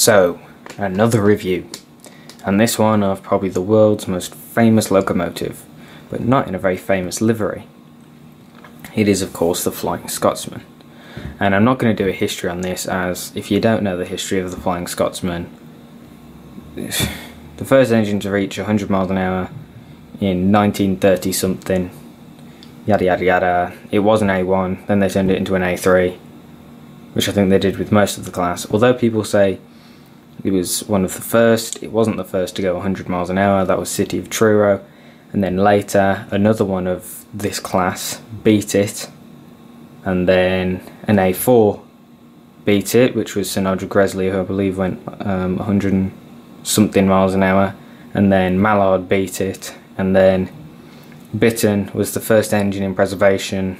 So, another review, and this one of probably the world's most famous locomotive, but not in a very famous livery. It is of course the Flying Scotsman, and I'm not going to do a history on this, as if you don't know the history of the Flying Scotsman, the first engine to reach 100 miles an hour in 1930 something, yada yada yada. It was an A1, then they turned it into an A3, which I think they did with most of the class. Although people say it was one of the first, it wasn't the first to go 100 miles an hour. That was City of Truro, and then later another one of this class beat it, and then an A4 beat it, which was Sir Nigel Gresley, who I believe went 100 and something miles an hour, and then Mallard beat it, and then Bittern was the first engine in preservation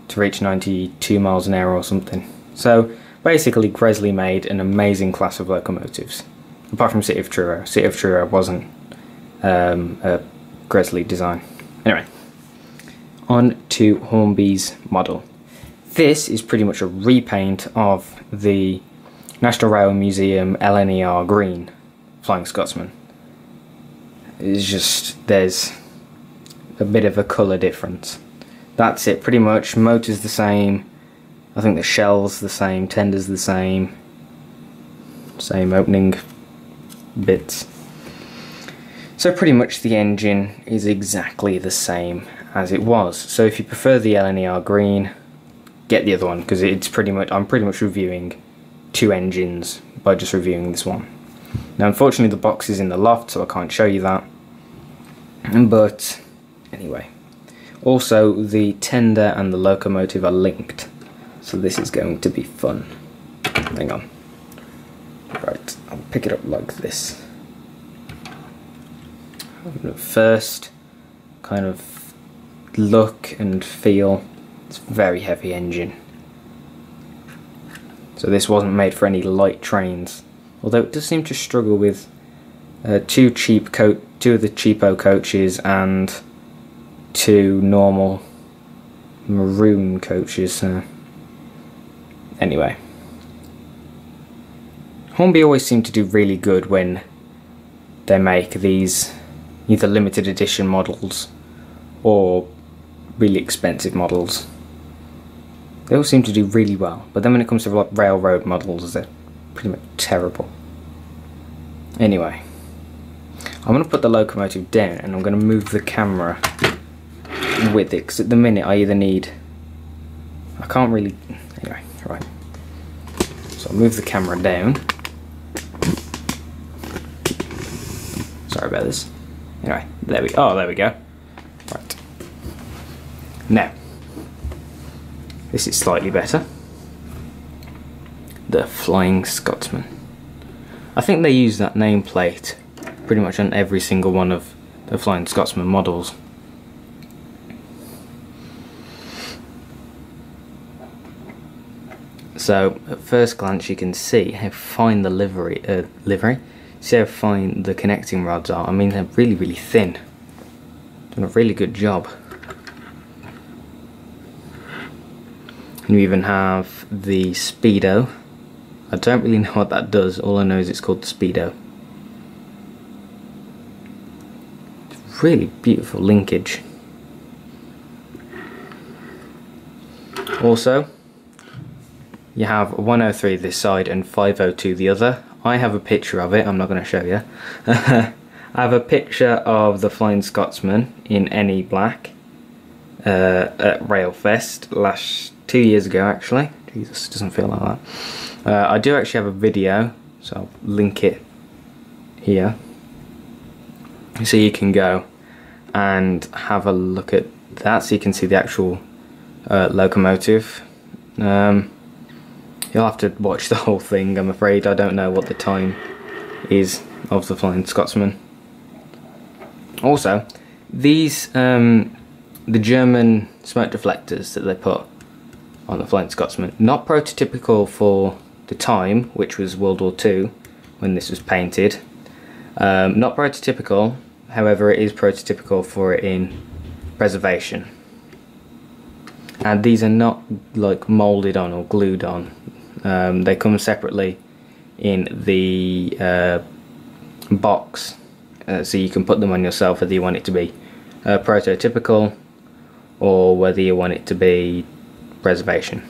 to reach 92 miles an hour or something. So basically Gresley made an amazing class of locomotives, apart from City of Truro. City of Truro wasn't a Gresley design. Anyway, on to Hornby's model. This is pretty much a repaint of the National Rail Museum LNER green Flying Scotsman. It's just, there's a bit of a colour difference. That's it pretty much. Motor's the same, I think the shell's the same, tender's the same opening bits. So pretty much the engine is exactly the same as it was. So if you prefer the LNER green, get the other one, because it's pretty much, I'm pretty much reviewing two engines by just reviewing this one. Now unfortunately the box is in the loft, so I can't show you that, but anyway. Also, the tender and the locomotive are linked, so this is going to be fun. Hang on. Right, I'll pick it up like this. First, kind of look and feel, it's a very heavy engine. So this wasn't made for any light trains, although it does seem to struggle with two of the cheapo coaches and two normal maroon coaches. Anyway, Hornby always seem to do really good when they make these either limited edition models or really expensive models. They all seem to do really well, but then when it comes to like railroad models, they're pretty much terrible. Anyway, I'm going to put the locomotive down and I'm going to move the camera with it, because at the minute I either need, I can't really, anyway, right, so I'll move the camera down, sorry about this, anyway, there we go, right, now, this is slightly better, the Flying Scotsman. I think they use that nameplate pretty much on every single one of the Flying Scotsman models. So at first glance you can see how fine the livery, see how fine the connecting rods are. I mean, they're really, really thin. Done a really good job. And you even have the Speedo. I don't really know what that does, all I know is it's called the Speedo. It's really beautiful linkage. Also, you have 103 this side and 502 the other. I have a picture of it, I'm not going to show you. I have a picture of the Flying Scotsman in NE black at Railfest 2 years ago actually. Jesus, it doesn't feel like that. I do actually have a video, so I'll link it here. So you can go and have a look at that, so you can see the actual locomotive. You'll have to watch the whole thing, I'm afraid. I don't know what the time is of the Flying Scotsman. Also, these, the German smoke deflectors that they put on the Flying Scotsman, not prototypical for the time, which was World War II, when this was painted. Not prototypical, however it is prototypical for it in preservation. And these are not like moulded on or glued on. They come separately in the box, so you can put them on yourself whether you want it to be prototypical or whether you want it to be reservation,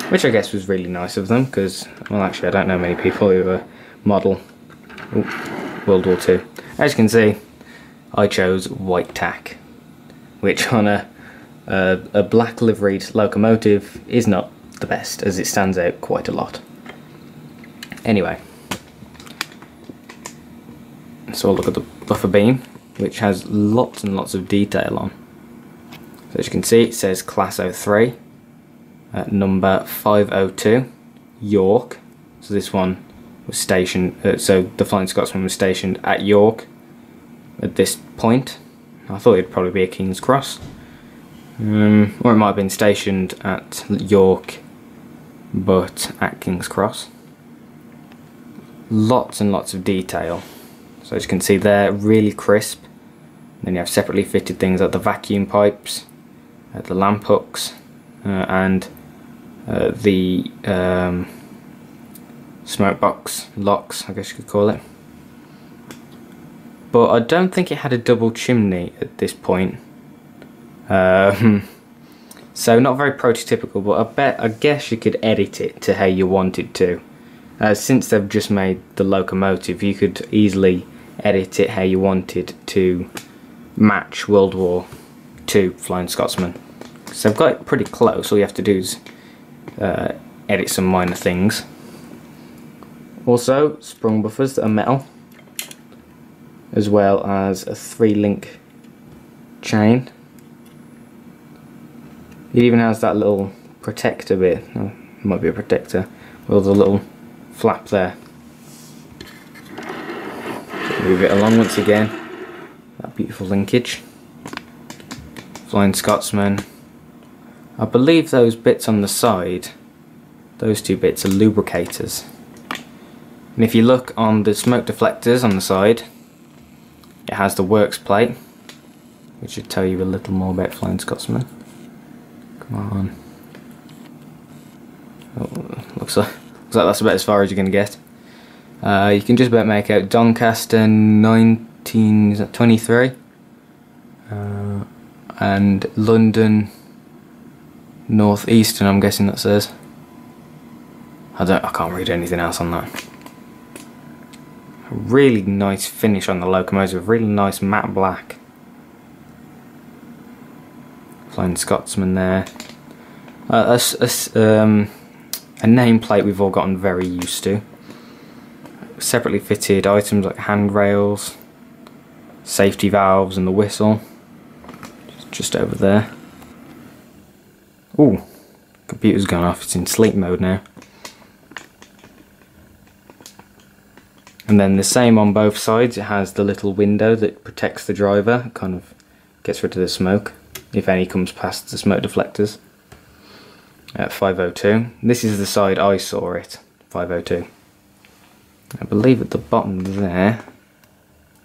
which I guess was really nice of them, because, well, actually I don't know many people who model World War II. As you can see, I chose white tack, which on a black liveried locomotive is not the best, as it stands out quite a lot. Anyway, so we'll look at the buffer beam, which has lots and lots of detail on. So as you can see, it says Class 03, number 502, York. So this one was stationed, so the Flying Scotsman was stationed at York at this point. I thought it'd probably be a King's Cross, or it might have been stationed at York but at King's Cross. Lots and lots of detail. So as you can see there, really crisp. Then you have separately fitted things like the vacuum pipes, the lamp hooks, and the smoke box locks, I guess you could call it. But I don't think it had a double chimney at this point. So not very prototypical, but I guess you could edit it to how you wanted to. Since they've just made the locomotive, you could easily edit it how you wanted to match World War II Flying Scotsman. So they've got it pretty close. All you have to do is edit some minor things. Also, sprung buffers that are metal, as well as a 3-link chain. It even has that little protector bit, oh, it might be a protector, with a little flap there. Move it along once again, that beautiful linkage. Flying Scotsman. I believe those bits on the side, those two bits are lubricators. And if you look on the smoke deflectors on the side, it has the works plate, which should tell you a little more about Flying Scotsman. Come on. Oh, looks like that's about as far as you're going to get. You can just about make out Doncaster 1923 and London North Eastern, I'm guessing that says. I can't read anything else on that. A really nice finish on the locomotive, really nice matte black. Flying Scotsman there. A nameplate we've all gotten very used to. Separately fitted items like handrails, safety valves, and the whistle. Just over there. Ooh, computer's gone off, it's in sleep mode now. And then the same on both sides, it has the little window that protects the driver, kind of gets rid of the smoke, if any comes past the smoke deflectors. At 502. This is the side I saw it, 502. I believe at the bottom there,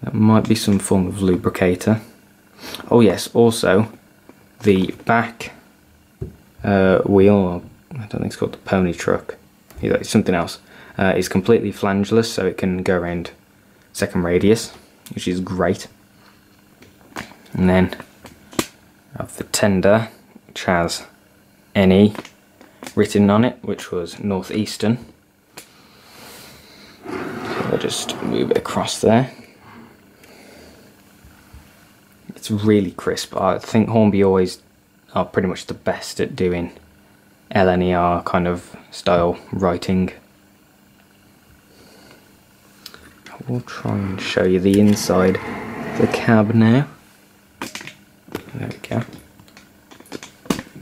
that might be some form of lubricator. Oh yes, also the back wheel, I don't think it's called the pony truck, it's something else, is completely flangeless, so it can go around second radius, which is great. And then I have the tender, which has NE written on it, which was Northeastern. So I'll just move it across there. It's really crisp. I think Hornby always are pretty much the best at doing LNER kind of style writing. I will try and show you the inside of the cab now. There we go.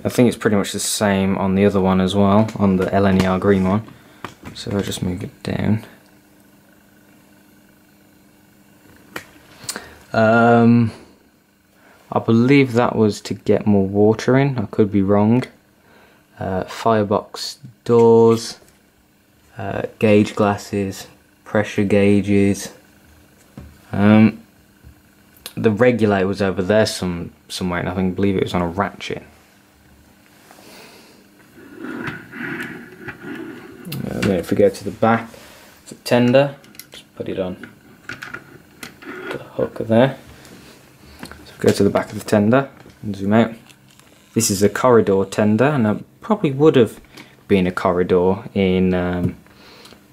I think it's pretty much the same on the other one as well, on the LNER green one. So I'll just move it down. I believe that was to get more water in, I could be wrong. Firebox doors, gauge glasses, pressure gauges. The regulator was over there somewhere, and I believe it was on a ratchet. And then if we go to the back, the tender, just put it on the hook there. So go to the back of the tender and zoom out. This is a corridor tender, and it probably would have been a corridor in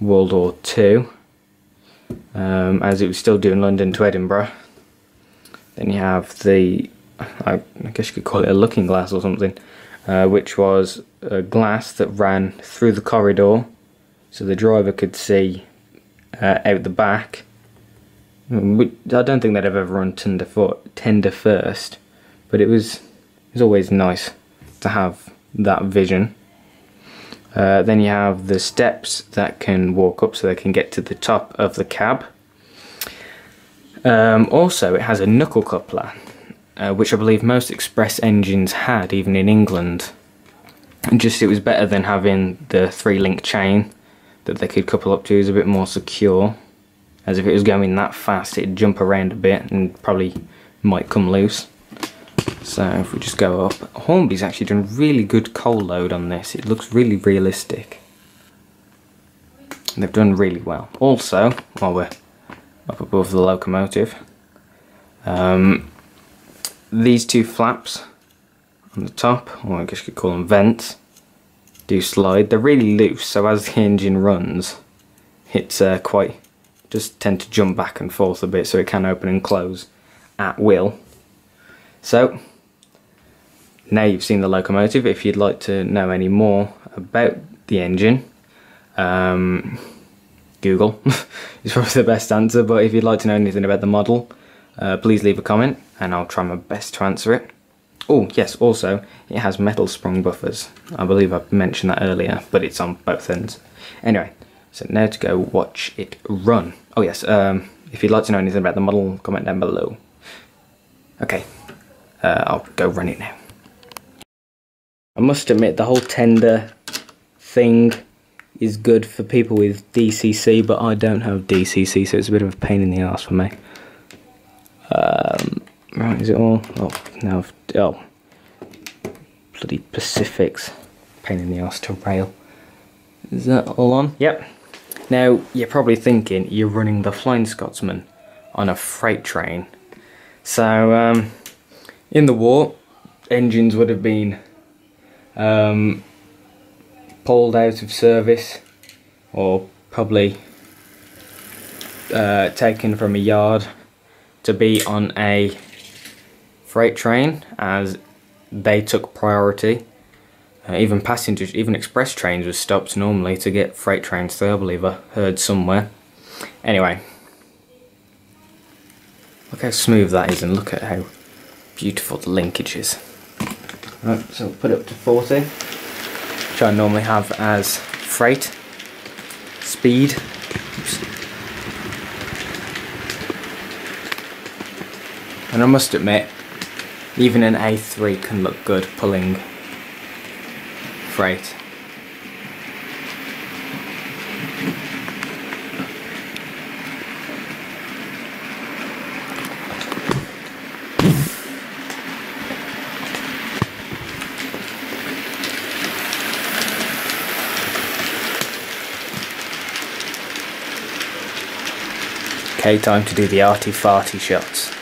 World War II, as it was still doing London to Edinburgh. Then you have the, I guess you could call it a looking glass or something, which was a glass that ran through the corridor so the driver could see out the back. I don't think they'd have ever run tender first, but it was always nice to have that vision. Then you have the steps that can walk up so they can get to the top of the cab. Also, it has a knuckle coupler, which I believe most express engines had, even in England. And just it was better than having the 3-link chain that they could couple up to. It was a bit more secure, as if it was going that fast it'd jump around a bit and probably might come loose. So if we just go up, Hornby's actually done really good coal load on this. It looks really realistic. They've done really well. Also, while we're up above the locomotive, these two flaps on the top, or I guess you could call them vents, do slide. They're really loose, so as the engine runs, it's just tend to jump back and forth a bit, so it can open and close at will. So now you've seen the locomotive. If you'd like to know any more about the engine, Google is probably the best answer, but if you'd like to know anything about the model, please leave a comment and I'll try my best to answer it. Oh yes, also it has metal sprung buffers. I believe I mentioned that earlier, but it's on both ends. Anyway, so now to go watch it run. Oh yes, if you'd like to know anything about the model, comment down below. Okay, I'll go run it now. I must admit, the whole tender thing is good for people with DCC, but I don't have DCC, so it's a bit of a pain in the arse for me. Right, is it all? Oh, no, oh. Bloody Pacifics. Pain in the arse to rail. Is that all on? Yep. Now, you're probably thinking you're running the Flying Scotsman on a freight train. So, in the war, engines would have been pulled out of service, or probably taken from a yard to be on a freight train, as they took priority. Even passengers, even express trains were stopped normally to get freight trains through, I believe I heard somewhere. Anyway, look how smooth that is, and look at how beautiful the linkage is. Right, so we'll put it up to 40, which I normally have as freight speed. Oops. And I must admit, even an A3 can look good pulling freight. Okay, time to do the arty farty shots.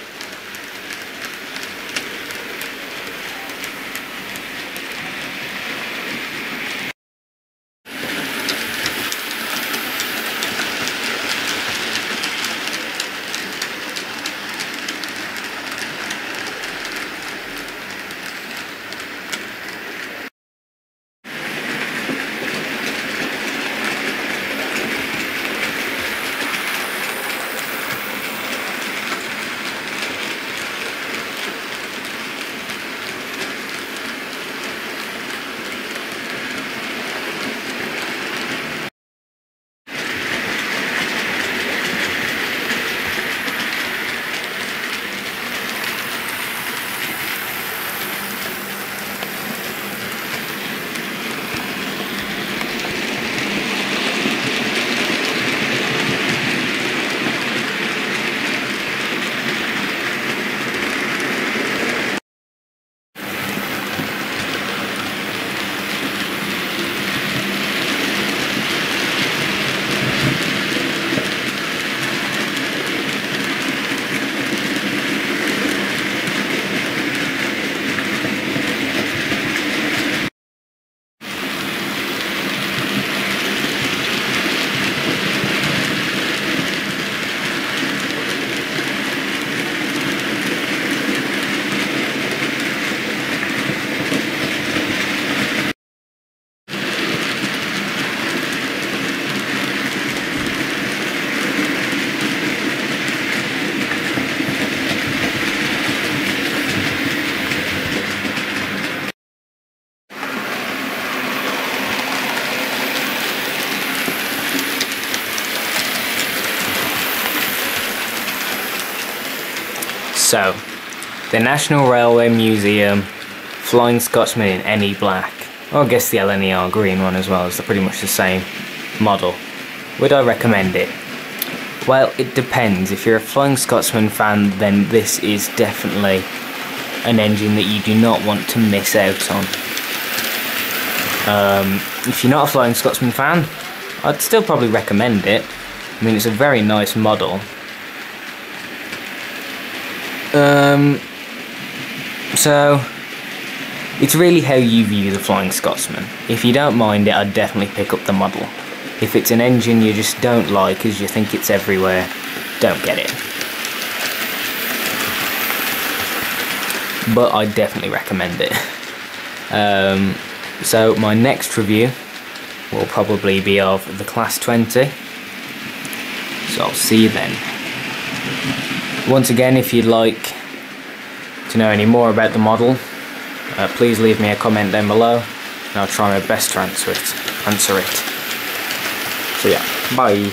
So, the National Railway Museum Flying Scotsman in NE black. Well, I guess the LNER green one as well, is pretty much the same model. Would I recommend it? Well, it depends. If you're a Flying Scotsman fan, then this is definitely an engine that you do not want to miss out on. If you're not a Flying Scotsman fan, I'd still probably recommend it. I mean, it's a very nice model. So it's really how you view the Flying Scotsman. If you don't mind it, I'd definitely pick up the model. If it's an engine you just don't like because you think it's everywhere, don't get it. But I definitely recommend it. So my next review will probably be of the Class 20. So I'll see you then. Once again, if you'd like to know any more about the model, please leave me a comment down below and I'll try my best to answer it. So yeah, bye.